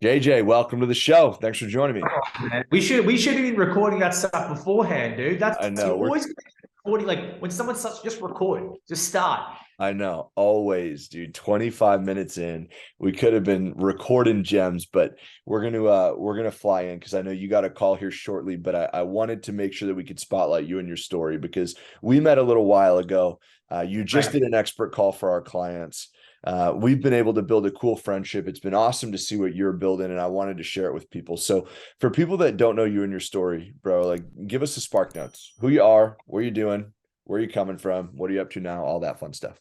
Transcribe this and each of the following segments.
JJ, welcome to the show. Thanks for joining me. Man. We should have been recording that stuff beforehand, dude. That's I know you we're always recording like when someone starts, just record, just start. I know always, dude. 25 minutes in, we could have been recording gems, but we're gonna fly in because I know you got a call here shortly. But I wanted to make sure that we could spotlight you and your story because we met a little while ago. You just Right. did an expert call for our clients. We've been able to build a cool friendship. It's been awesome to see what you're building, and I wanted to share it with people. So, for people that don't know you and your story, bro, like give us the spark notes. Who you are, what you doing, where you coming from, what are you up to now, all that fun stuff.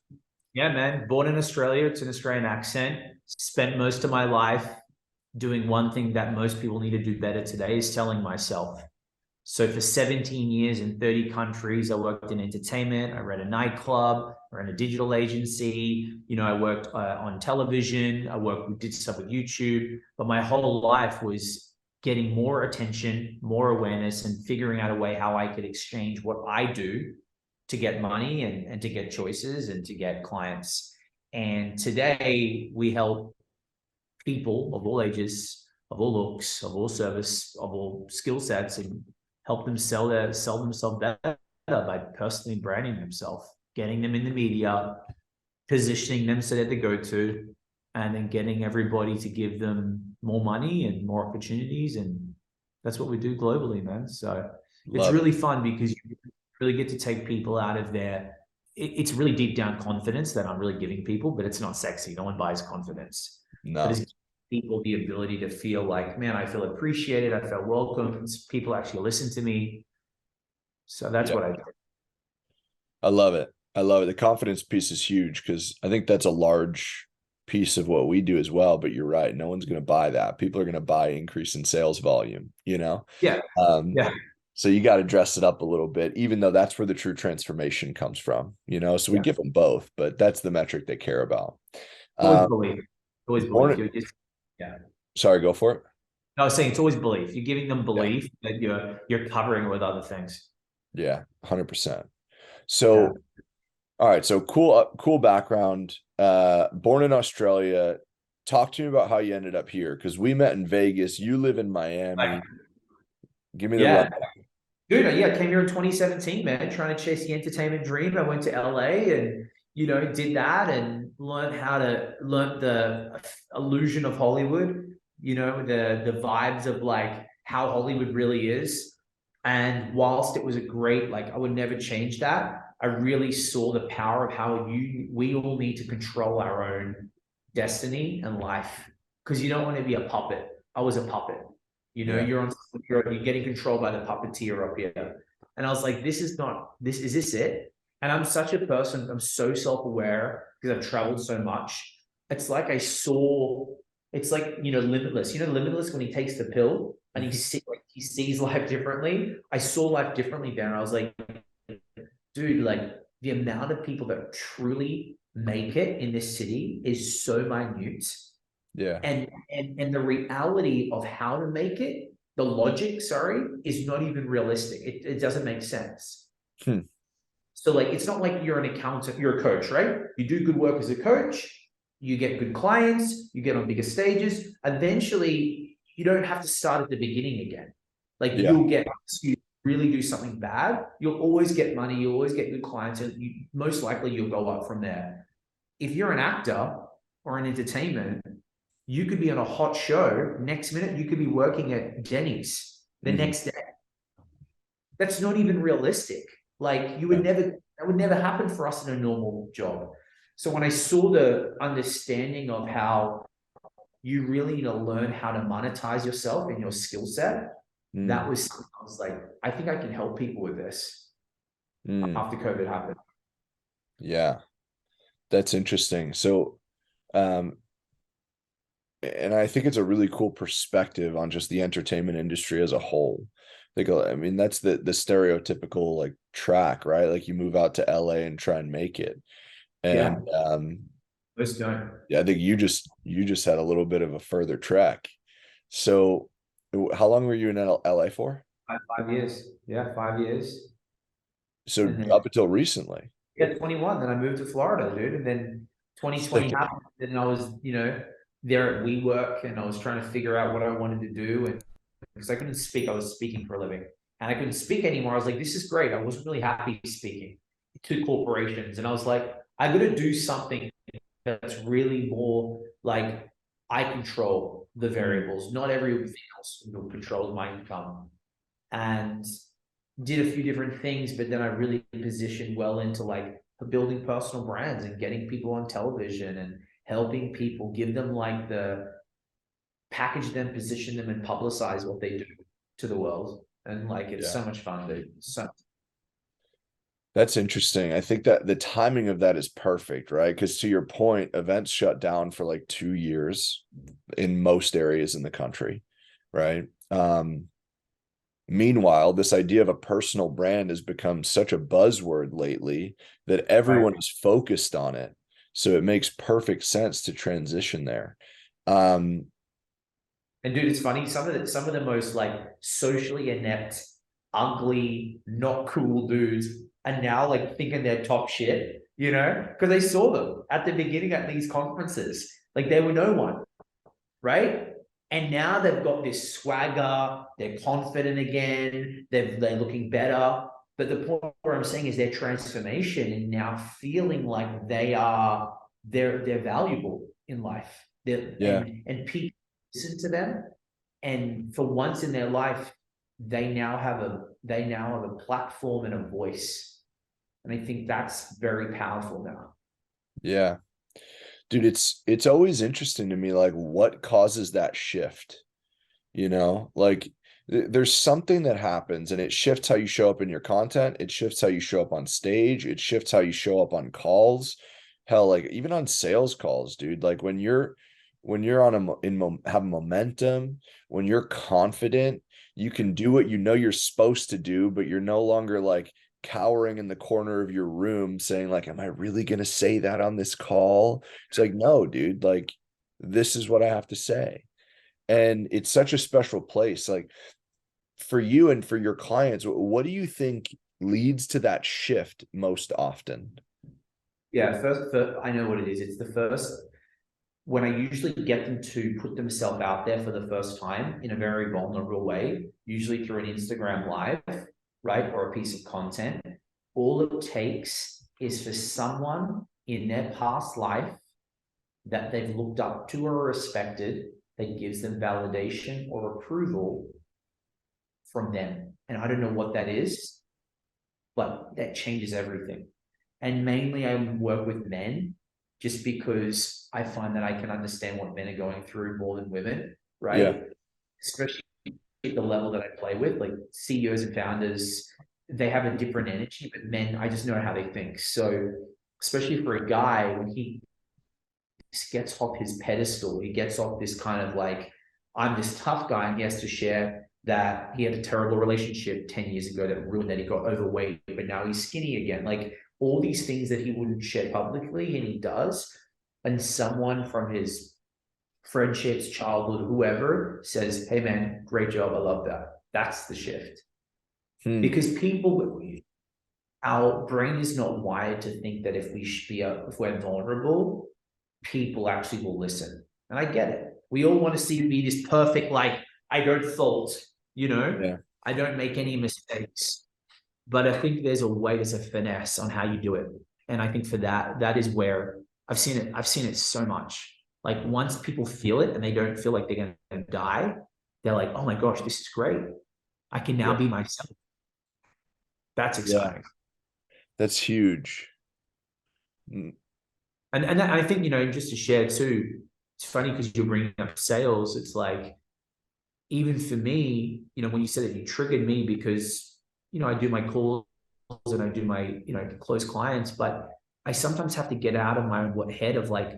Yeah, man. Born in Australia, it's an Australian accent. Spent most of my life doing one thing that most people need to do better today is telling myself. So for 17 years in 30 countries, I worked in entertainment. I ran a nightclub, I ran a digital agency. I worked on television. Did stuff with YouTube. But my whole life was getting more attention, more awareness, and figuring out a way how I could exchange what I do to get money and to get choices and to get clients. And today we help people of all ages, of all looks, of all service, of all skill sets, and help them sell themselves better by personally branding themselves, getting them in the media, positioning them so they're the go-to, and then getting everybody to give them more money and more opportunities. And that's what we do globally, man. So it's Love it. really fun because you really get to take people out of their it's really deep down confidence that I'm really giving people, but it's not sexy. No one buys confidence. But No. it's people the ability to feel like, man, I feel appreciated. I feel welcome. People actually listen to me. So that's Yeah. what I do. I love it. I love it. The confidence piece is huge because I think that's a large piece of what we do as well. But you're right. No one's going to buy that. People are going to buy increase in sales volume, you know? Yeah. Um, Yeah. so you got to dress it up a little bit, even though that's where the true transformation comes from, you know? So we Yeah. give them both, but that's the metric they care about. Always Um, belief. Always belief. born, You're just, yeah. sorry, go for it. No, I was saying it's always belief. You're giving them Yeah. belief that you're covering it with other things. Yeah. 100%. Yeah. So, all right. So cool, cool background. Born in Australia. Talk to me about how you ended up here because we met in Vegas. You live in Like, Miami. Give me the yeah. run. Dude, yeah, I came here in 2017, man, trying to chase the entertainment dream. I went to LA and, did that and learn the illusion of Hollywood, the vibes of like how Hollywood really is. And whilst it was a great, like I would never change that, I really saw the power of how we all need to control our own destiny and life. Because you don't want to be a puppet. I was a puppet. Yeah. You're getting controlled by the puppeteer up here. And I was like, is this it? And I'm such a person, I'm so self-aware because I've traveled so much. It's like it's like, Limitless. Limitless when he takes the pill and Mhm. he sees life differently. I saw life differently there. And I was like, dude, like the amount of people that truly make it in this city is so minute Yeah. and the reality of how to make it, the logic, sorry, is not even realistic. It doesn't make sense. Hmm. So like it's not like you're an accountant, you're a coach, right? You do good work as a coach, you get good clients, you get on bigger stages. Eventually, you don't have to start at the beginning again. Like Yeah. you really do something bad, you'll always get money, you'll always get good clients, and most likely you'll go up from there. If you're an actor or an entertainment, you could be on a hot show. Next minute, you could be working at Denny's the Mhm. next day. That's not even realistic. Like Yeah. that would never happen for us in a normal job. So when I saw the understanding of how you really need to learn how to monetize yourself and your skill set, that Mm. was something I was like, I think I can help people with this Mm. after COVID happened. Yeah. That's interesting. So, um, and I think it's a really cool perspective on just the entertainment industry as a whole. Like, I mean, that's the stereotypical like track, right? Like you move out to LA and try and make it. Yeah, And most don't. yeah, I think you just had a little bit of a further track. So, how long were you in LA for? 5 years. Yeah, 5 years. So And then up until recently. yeah, 21. Then I moved to Florida, dude. And then 2020 Sick. happened. And I was, there at WeWork, and I was trying to figure out what I wanted to do, and because I couldn't speak, I was speaking for a living, and I couldn't speak anymore. I was like, this is great. I wasn't really happy speaking to corporations, and I was like, I got to do something that's really more like I control the Mm. variables. Not everything else controls my income, and did a few different things, but then I really positioned well into like building personal brands and getting people on television and helping people, give them like the package them, position them, and publicize what they do to the world. And like it's Yeah. so much fun, dude. So That's interesting. I think that the timing of that is perfect, right? Because to your point, events shut down for like 2 years in most areas in the country, right? Meanwhile, this idea of a personal brand has become such a buzzword lately that right. everyone is focused on it. So it makes perfect sense to transition there. Um, And dude, it's funny. Some of the most like socially inept, ugly, not cool dudes are now like thinking they're top shit, you know, because they saw them at the beginning at these conferences. Like they were no one, right? And now they've got this swagger, they're confident again, they're looking better. But the point where I'm saying is their transformation and now feeling like they're valuable in life. They're, yeah, and people listen to them. And for once in their life, they now have a platform and a voice. And I think that's very powerful now. yeah. Dude, it's always interesting to me, like what causes that shift, like there's something that happens and it shifts how you show up in your content, it shifts how you show up on stage, it shifts how you show up on calls. Hell, like even on sales calls, dude, like when you're on have momentum, when you're confident, you can do what you know you're supposed to do, but you're no longer like cowering in the corner of your room saying like, am I really going to say that on this call? It's like, no, dude, like this is what I have to say. And it's such a special place. Like for you and for your clients, what do you think leads to that shift most often? Yeah, first, I know what it is. It's the first when I usually get them to put themselves out there for the first time in a very vulnerable way, usually through an Instagram live, right? Or a piece of content. All it takes is for someone in their past life that they've looked up to or respected that gives them validation or approval from them. And I don't know what that is, but that changes everything. And mainly I work with men just because I find that I can understand what men are going through more than women, Yeah, right? Especially at the level that I play with, like CEOs and founders, they have a different energy, but men, I just know how they think. So, especially for a guy, when he gets off his pedestal, he gets off this kind of like, I'm this tough guy, and he has to share that he had a terrible relationship 10 years ago that ruined that he got overweight, but now he's skinny again. Like all these things that he wouldn't share publicly, and he does. And someone from his friendships, childhood, whoever says, hey man, great job. I love that. That's the shift. hmm. Because our brain is not wired to think that if we're vulnerable, people actually will listen. And I get it. We all want to see me this perfect, like, I don't fault, you know, Yeah, I don't make any mistakes. But I think there's a finesse on how you do it. And I think for that, that is where I've seen it so much. Like once people feel it and they don't feel like they're gonna die, they're like, oh my gosh, this is great. I can now yeah, be myself. That's yeah. exciting. That's huge. Mm. And I think, you know, just to share too, it's funny because you're bringing up sales. It's like, even for me, you know, when you said it, you triggered me because, you know, I do my calls and I do my, you know, close clients, but I sometimes have to get out of my head of like,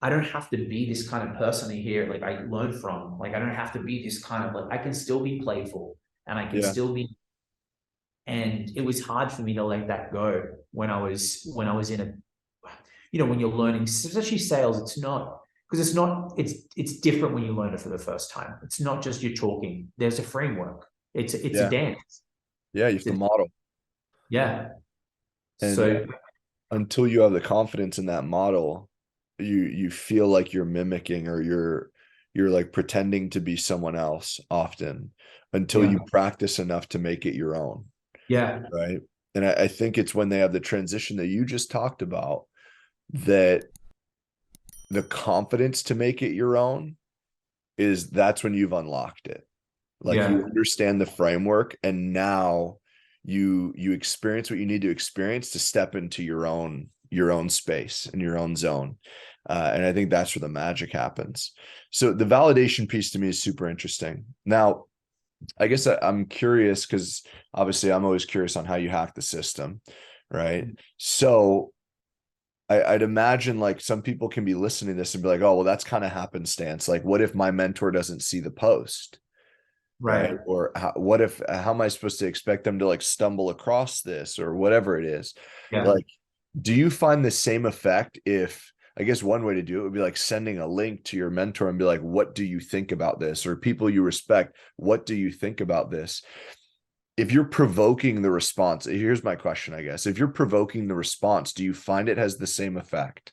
I don't have to be this kind of person here. Like I learn from, like, I don't have to be this kind of like, I can still be playful and I can Yeah, still be, and it was hard for me to let that go when I was in a, you know, when you're learning, especially sales, it's not because it's different when you learn it for the first time. It's not just you talking. There's a framework. It's a yeah, dance. yeah. You have It's to a, model, yeah. and So until you have the confidence in that model, you feel like you're mimicking, or you're like pretending to be someone else often, until Yeah. you practice enough to make it your own, Yeah. right? And I think it's when they have the transition that you just talked about, that the confidence to make it your own, is that's when you've unlocked it. Like, you Yeah. understand the framework, and now you experience what you need to experience to step into your own space and your own zone. And I think that's where the magic happens. So the validation piece to me is super interesting. Now, I guess I'm curious, because obviously I'm always curious on how you hack the system, right? So I'd imagine like some people can be listening to this and be like, oh, well, that's kind of happenstance. Like, what if my mentor doesn't see the post? Right. Right. Or how am I supposed to expect them to like stumble across this, or whatever it is? Yeah. Like, do you find the same effect if, I guess one way to do it would be like sending a link to your mentor and be like, what do you think about this? Or people you respect, what do you think about this? If you're provoking the response, here's my question, I guess. If you're provoking the response, do you find it has the same effect?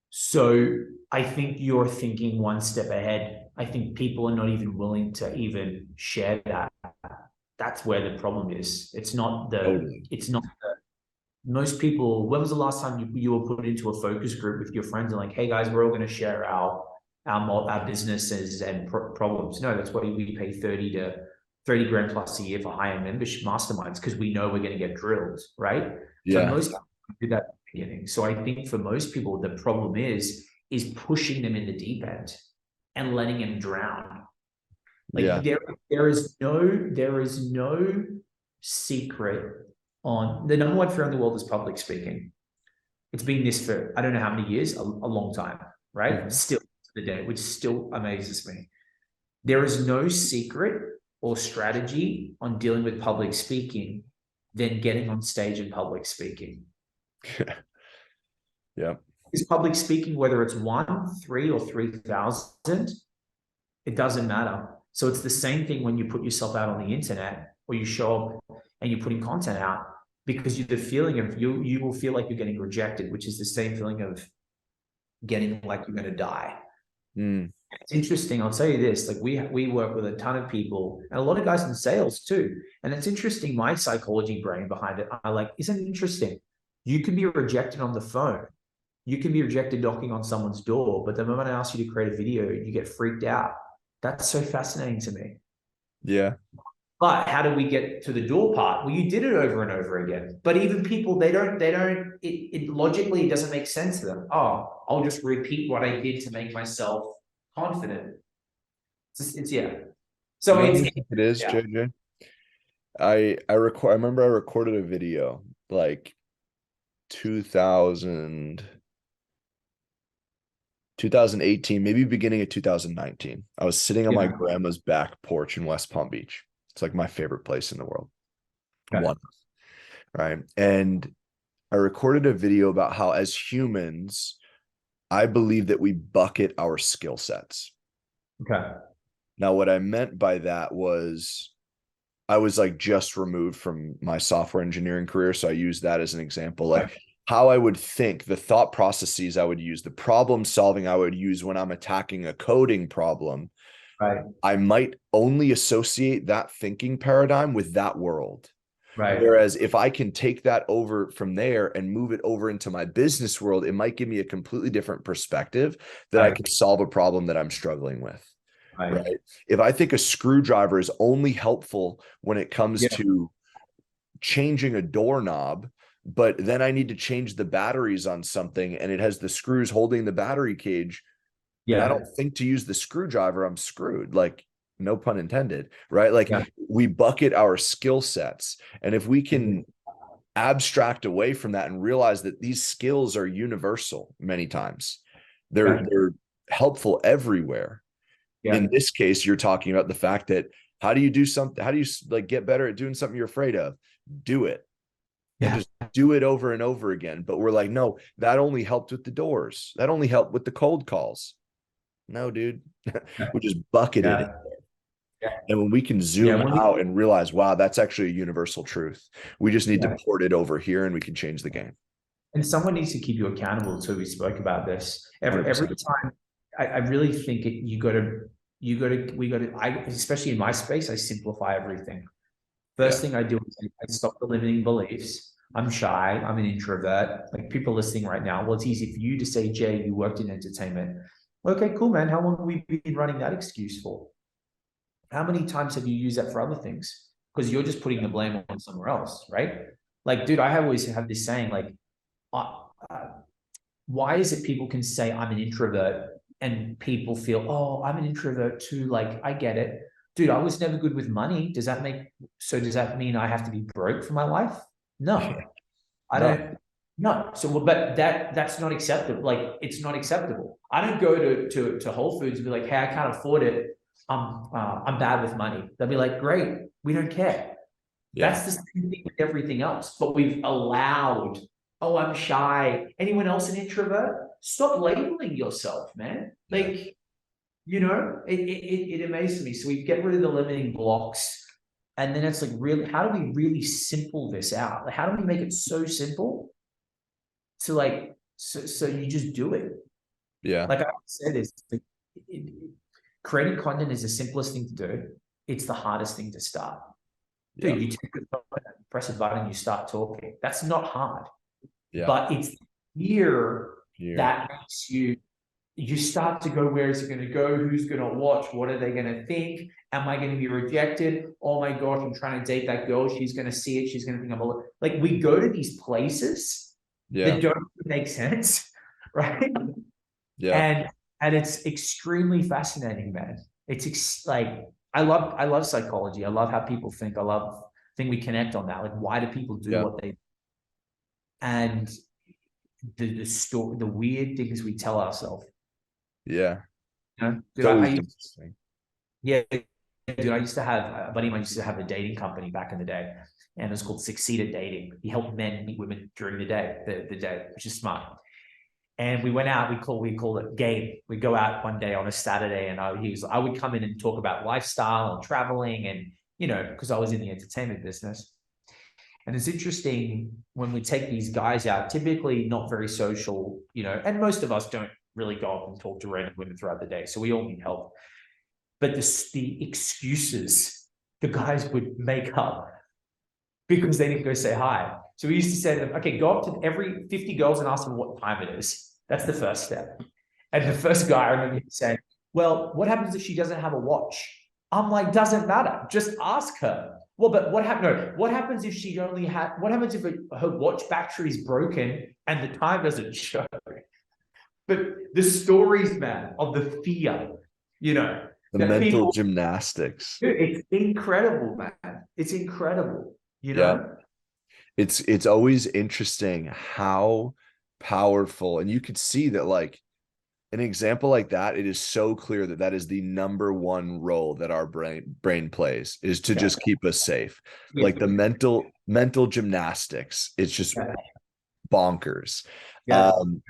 So I think you're thinking one step ahead. I think people are not even willing to even share that. That's where the problem is. Totally. It's not most people. When was the last time you were put into a focus group with your friends and like, hey guys, we're all going to share our businesses and problems? No, that's why we pay 30 grand plus a year for higher membership masterminds, because we know we're going to get drilled, right? So Yeah. most people do that at the beginning. So I think for most people, the problem is pushing them in the deep end and letting them drown. Like Yeah. there is no secret on the number one fear in the world is public speaking. It's been this for I don't know how many years, a long time, right? Mhm. Still to the day, which still amazes me. There is no secret or strategy on dealing with public speaking than getting on stage and public speaking. Yeah. Is public speaking, whether it's one, three, or 3,000, it doesn't matter. So it's the same thing when you put yourself out on the internet or you show up and you're putting content out, because the feeling of you will feel like you're getting rejected, which is the same feeling of getting like you're going to die. Mm. It's interesting. I'll tell you this: like we work with a ton of people and a lot of guys in sales too. And it's interesting. My psychology brain behind it. I like, isn't it interesting? You can be rejected on the phone. You can be rejected knocking on someone's door, but the moment I ask you to create a video, you get freaked out. That's so fascinating to me. Yeah. But how do we get to the door part? Well, you did it over and over again. But even people, it logically doesn't make sense to them. Oh, I'll just repeat what I did to make myself confident. It's yeah. You So know what it's I think it is, yeah, JJ? I remember I recorded a video like 2000 2018, maybe beginning of 2019. I was sitting on my yeah. grandma's back porch in West Palm Beach. It's like my favorite place in the world. Okay. One, right? And I recorded a video about how, as humans, I believe that we bucket our skill sets. Okay. Now, what I meant by that was, I was like just removed from my software engineering career. So I use that as an example. Right. Like, how I would think, the thought processes I would use, the problem solving I would use when I'm attacking a coding problem, Right. I might only associate that thinking paradigm with that world. Right. Whereas if I can take that over from there and move it over into my business world, it might give me a completely different perspective that I Right. can solve a problem that I'm struggling with. Right. Right. If I think a screwdriver is only helpful when it comes Yeah. to changing a doorknob, but then I need to change the batteries on something and it has the screws holding the battery cage, and I Yeah. don't think to use the screwdriver, I'm screwed. Like, no pun intended, right? Like, Yeah. we bucket our skill sets. And if we can abstract away from that and realize that these skills are universal many times, Yeah. they're helpful everywhere. In Yeah. this case, you're talking about the fact that, how do you do something? How do you like get better at doing something you're afraid of? Do it, and Yeah. just do it over and over again. But we're like, no, that only helped with the doors. That only helped with the cold calls. No, dude, we just bucketed it. Yeah. Yeah. And when we can Yeah. zoom out and realize, wow, that's actually a universal truth, we just need to Yeah. port it over here and we can change the game. And someone needs to keep you accountable too. We spoke about this. Every 100%. time I really think we got to, especially in my space, I simplify everything. Yeah. First thing I do is I stop the limiting beliefs. I'm shy. I'm an introvert. Like people listening right now, well, it's easy for you to say, Jay, you worked in entertainment. Okay, cool, man. How long have we been running that excuse for? How many times have you used that for other things? Because you're just putting the blame on somewhere else, right? Like, dude, I always have this saying, like, uh, uh, why is it people can say I'm an introvert and people feel, oh, I'm an introvert too? Like, I get it. Dude, I was never good with money. Does that mean I have to be broke for my life? No, I No. don't. No. So, well, but that's not acceptable. Like, it's not acceptable. I don't go to Whole Foods and be like, hey, I can't afford it. I'm bad with money. They'll be like, great, we don't care. Yeah. That's the same thing with everything else. But we've allowed, oh, I'm shy. Anyone else an introvert? Stop labeling yourself, man. Yeah. Like, it amazes me. So we get rid of the limiting blocks. And then it's like, really, how do we really simple this out? Like, how do we make it so simple to like, so you just do it? Yeah. Like I said, creating content is the simplest thing to do. It's the hardest thing to start. Yeah. Dude, you take the phone, press a button, you start talking. That's not hard, Yeah. but it's here Here. that makes you start to go, where is it going to go? Who's going to watch? What are they going to think? Am I going to be rejected? Oh my gosh, I'm trying to date that girl. She's going to see it. She's going to think I'm a like, we go to these places Yeah. that don't make sense, right? Yeah. And it's extremely fascinating, man. Like I love psychology. I love how people think. I think we connect on that. Like, why do people do Yeah. what they do? And the story, the weird things we tell ourselves. Yeah. It's Dude, always interesting. yeah, dude, I used to have a buddy of mine used to have a dating company back in the day, and it was called Succeed at Dating. He helped men meet women during the day, the day, which is smart. And we went out. We called it game. We go out one day on a Saturday, and I would come in and talk about lifestyle and traveling, and because I was in the entertainment business. And it's interesting when we take these guys out, typically not very social, and most of us don't really go up and talk to random women throughout the day. So we all need help. But the excuses the guys would make up because they didn't go say hi. So we used to say to them, okay, go up to every 50 girls and ask them what time it is. That's the first step. And the first guy, I remember him saying, well, what happens if she doesn't have a watch? I'm like, doesn't matter. Just ask her. Well, but what happens? No, what happens if she only had, what happens if her watch battery is broken and the time doesn't show? But the stories, man, of the fear, The that mental people, gymnastics. it's incredible, man. It's incredible, Yeah. It's always interesting how powerful, and you could see that, like, an example like that, it is so clear that that is the number one role that our brain plays, is to Yeah. just keep us safe. Yeah. Like the mental gymnastics, it's just Yeah. bonkers. Yeah. um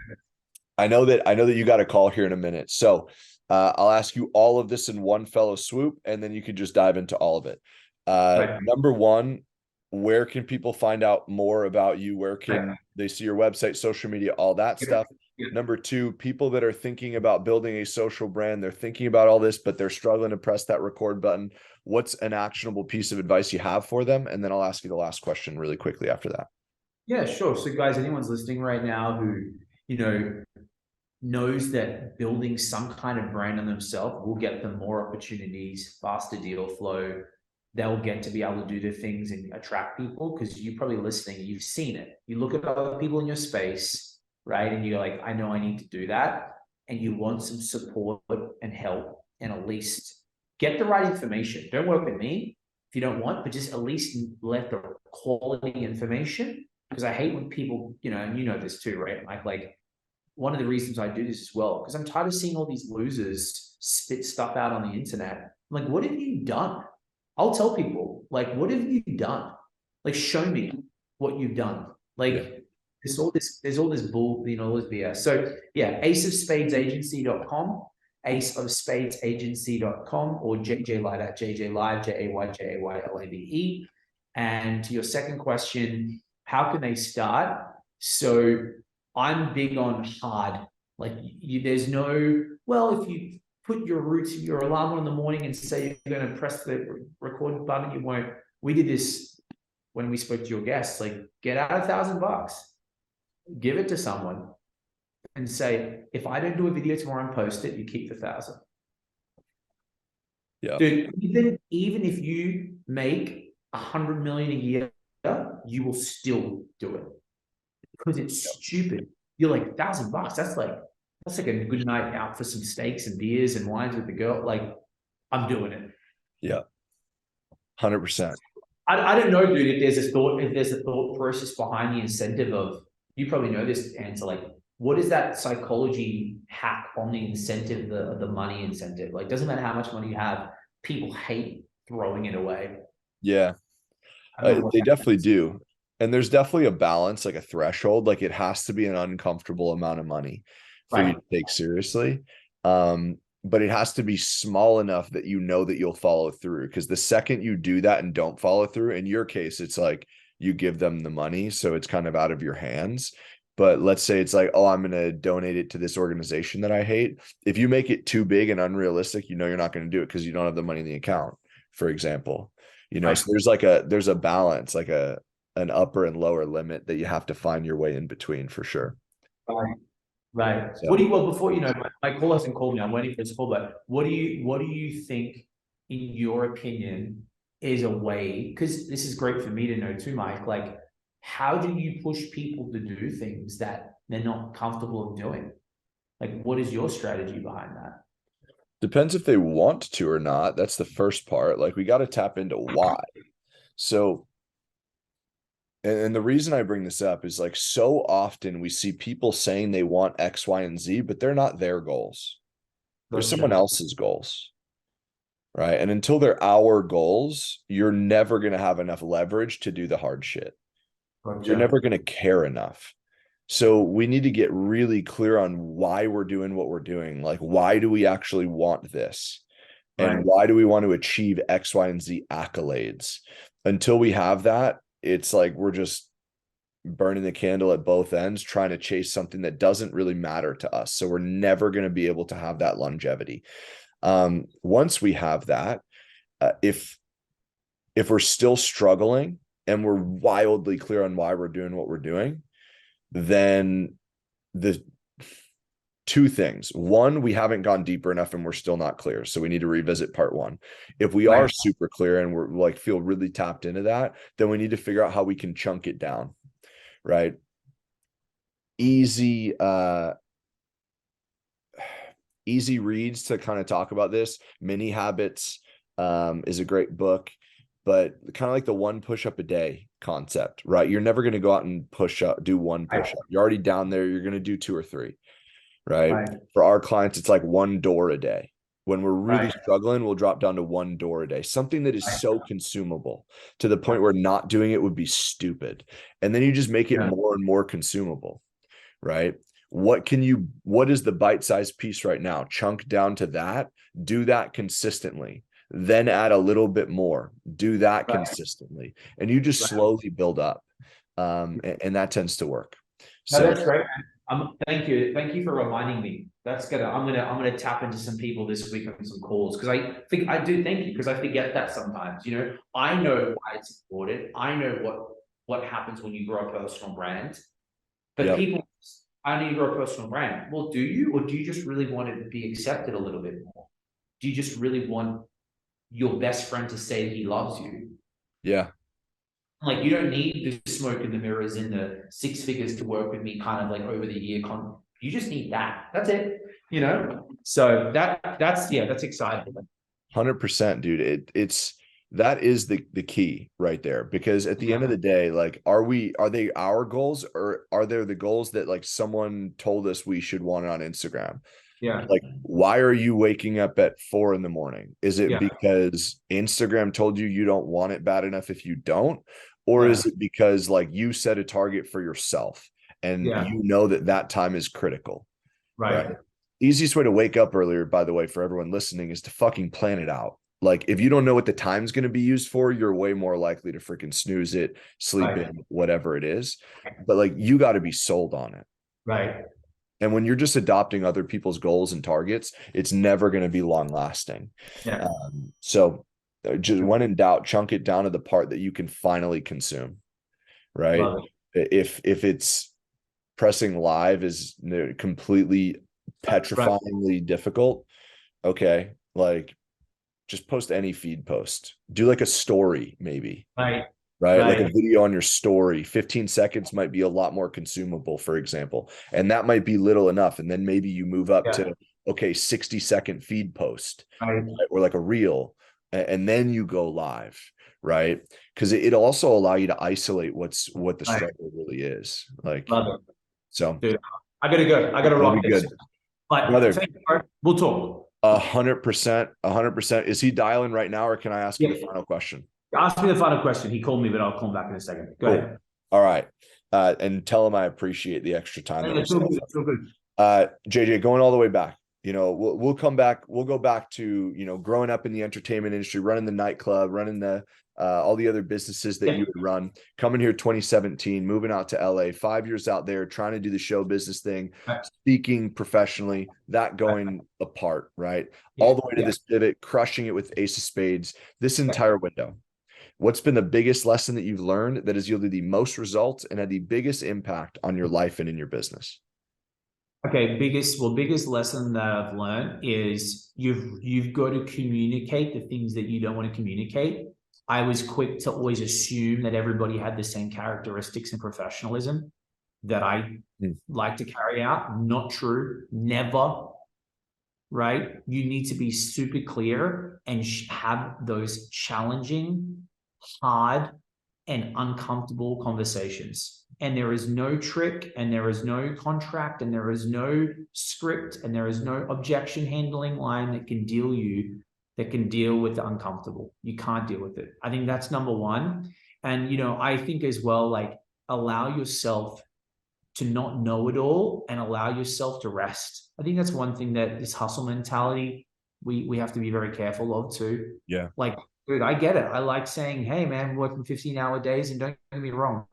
I know that you got a call here in a minute, so I'll ask you all of this in one fellow swoop, and then you can just dive into all of it. Right. Number one, where can people find out more about you? Where Right. can they see your website, social media, all that stuff? Yeah. Number two, people that are thinking about building a social brand, they're thinking about all this, but they're struggling to press that record button. What's an actionable piece of advice you have for them? And then I'll ask you the last question really quickly after that. Yeah, sure. So, guys, anyone's listening right now who, you know, knows that building some kind of brand on themselves will get them more opportunities, faster deal flow. They'll get to be able to do the things and attract people, because you're probably listening, you've seen it. You look at other people in your space, right? And you're like, I know I need to do that. And you want some support and help, and at least get the right information. Don't work with me if you don't want, but just at least let the quality information. Because I hate when people, and you know this too, right? Like one of the reasons I do this as well, because I'm tired of seeing all these losers spit stuff out on the internet. I'm like, what have you done? I'll tell people, like, what have you done? Like, show me what you've done. Yeah. Like, there's all this bull, all this BS. So yeah, aceofspadesagency.com, aceofspadesagency.com, or JJLive at JJLive, JayJaylave. And to your second question, how can they start? So I'm big on hard. Like there's no, well, if you put your alarm on in the morning and say you're going to press the record button, you won't. We did this when we spoke to your guests, like get out $1,000, give it to someone and say, if I don't do a video tomorrow and post it, you keep the 1,000. Yeah. Dude, even if you make 100 million a year, you will still do it because it's stupid. You're like $1,000. That's like a good night out for some steaks and beers and wines with the girl. Like, I'm doing it. Yeah. 100%. I don't know, dude, if there's a thought process behind the incentive of, you probably know this answer, like, what is that psychology hack on the incentive, the money incentive? Like, doesn't matter how much money you have, people hate throwing it away. Yeah. I don't know what They that definitely is. do. And there's definitely a balance, like a threshold. Like it has to be an uncomfortable amount of money for you Right. to take seriously. But it has to be small enough that you know that you'll follow through. Because the second you do that and don't follow through, in your case, it's like you give them the money, so it's kind of out of your hands. But let's say it's like, oh, I'm going to donate it to this organization that I hate. If you make it too big and unrealistic, you know you're not going to do it because you don't have the money in the account, for example. Right. So there's a balance, like an upper and lower limit that you have to find your way in between for sure. Right. Right. Yeah. Well, before, my call hasn't called me. I'm waiting for his call, but what do you think, in your opinion, is a way, because this is great for me to know too, Mike, like, how do you push people to do things that they're not comfortable of doing? Like, what is your strategy behind that? Depends if they want to or not. That's the first part. Like we got to tap into why. So, and the reason I bring this up is like so often we see people saying they want X, Y, and Z, but they're not their goals. They're someone Gotcha. else's goals. Right. And until they're our goals, you're never going to have enough leverage to do the hard shit. You're Gotcha. never going to care enough. So we need to get really clear on why we're doing what we're doing. Like, why do we actually want this? And Right. why do we want to achieve X, Y, and Z accolades? Until we have that, it's like we're just burning the candle at both ends, trying to chase something that doesn't really matter to us. So we're never going to be able to have that longevity. Once we have that, if we're still struggling and we're wildly clear on why we're doing what we're doing, then the two things. One, we haven't gone deeper enough and we're still not clear. So we need to revisit part one. If we are Right. super clear and we're like feel really tapped into that, then we need to figure out how we can chunk it down. Right. Easy, easy reads to kind of talk about this. Mini Habits is a great book, but kind of like the one push up a day concept, right? You're never going to go out and do one push up. You're already down there. You're going to do two or three, right? Right. For our clients, it's like one door a day. When we're really Right. struggling, we'll drop down to one door a day, something that is Right. so consumable to the point where not doing it would be stupid. And then you just make it Yeah. more and more consumable, right? What is the bite-sized piece right now? Chunk down to that, do that consistently, then add a little bit more, do that Right. consistently. And you just Right. slowly build up. And that tends to work. No, So, that's great. Thank you. Thank you for reminding me. I'm gonna tap into some people this week on some calls, because I think I do, thank you, because I forget that sometimes. I know why it's important. I know what happens when you grow a personal brand. But yep, people, I need to grow a personal brand. Well, do you, or do you just really want it to be accepted a little bit more? Do you just really want your best friend to say he loves you? yeah, Like, you don't need the smoke in the mirrors in the six figures to work with me kind of like over the year you just need that. That's it. So that's exciting. 100%, dude. It's that is the key right there, because at the end of Yeah. the day, like, are they our goals, or are they the goals that like someone told us we should want it on Instagram? Yeah. Like, why are you waking up at 4 a.m? Is it Yeah. because Instagram told you you don't want it bad enough if you don't? Or Yeah. is it because like you set a target for yourself and Yeah. you know that that time is critical, right? Right. Easiest way to wake up earlier, by the way, for everyone listening, is to fucking plan it out. Like if you don't know what the time's going to be used for, you're way more likely to freaking snooze it, sleep Right. in, whatever it is. But like you got to be sold on it. Right. And when you're just adopting other people's goals and targets, it's never going to be long lasting. Yeah. So just when in doubt, chunk it down to the part that you can finally consume, right? Love it. If it's pressing live is completely Right. petrifyingly difficult, okay, like just post any feed post. Do like a story, maybe, Right. right? Like a Right. video on your story. 15 seconds might be a lot more consumable, for example. And that might be little enough. And then maybe you move up Yeah. to, okay, 60-second feed post, Right. right? Or like a reel. And then you go live, right? Because it'll also allow you to isolate what the Right. struggle really is. Like, Love it. so Dude, I gotta go. I gotta that'll be rock this. good. But Brother, thank you, bro. We'll talk. 100%, 100%. Is he dialing right now, or can I ask you the Yeah. final question? Ask me the final question. He called me, but I'll call him back in a second. Go Cool. ahead. All right. And tell him I appreciate the extra time that we It's all set good. aside. It's all good. JJ, going all the way back, we'll come back. We'll go back to, growing up in the entertainment industry, running the nightclub, running the all the other businesses that Yeah. you would run, coming here 2017, moving out to LA, 5 years out there, trying to do the show business thing, Right. speaking professionally, that Right. going apart, right? Yeah. All the way to Yeah. this pivot, crushing it with Ace of Spades, this Yeah. entire window. What's been the biggest lesson that you've learned that has yielded the most results and had the biggest impact on your life and in your business? Okay, biggest lesson that I've learned is you've got to communicate the things that you don't want to communicate. I was quick to always assume that everybody had the same characteristics and professionalism that I Mm. like to carry out. Not true. Never, right? You need to be super clear and have those challenging, hard, and uncomfortable conversations. And there is no trick, and there is no contract, and there is no script, and there is no objection handling line that can deal with the uncomfortable. You can't deal with it. I think that's number one. And I think as well, like allow yourself to not know it all and allow yourself to rest. I think that's one thing that this hustle mentality we have to be very careful of too. Yeah. Like, dude, I get it. I like saying, hey man, working 15-hour days, and don't get me wrong.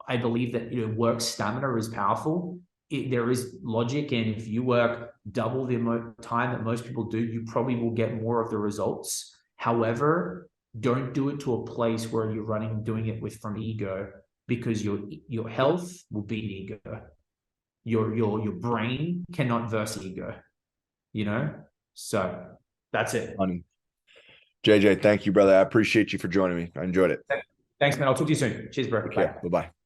I believe that work stamina is powerful. There is logic, and if you work double the time that most people do, you probably will get more of the results. However, don't do it to a place where you're doing it from ego, because your health will beat ego. Your brain cannot verse ego, So that's it. Funny. JJ, thank you, brother. I appreciate you for joining me. I enjoyed it. Thanks, man. I'll talk to you soon. Cheers, bro. Take Bye. care. Bye bye.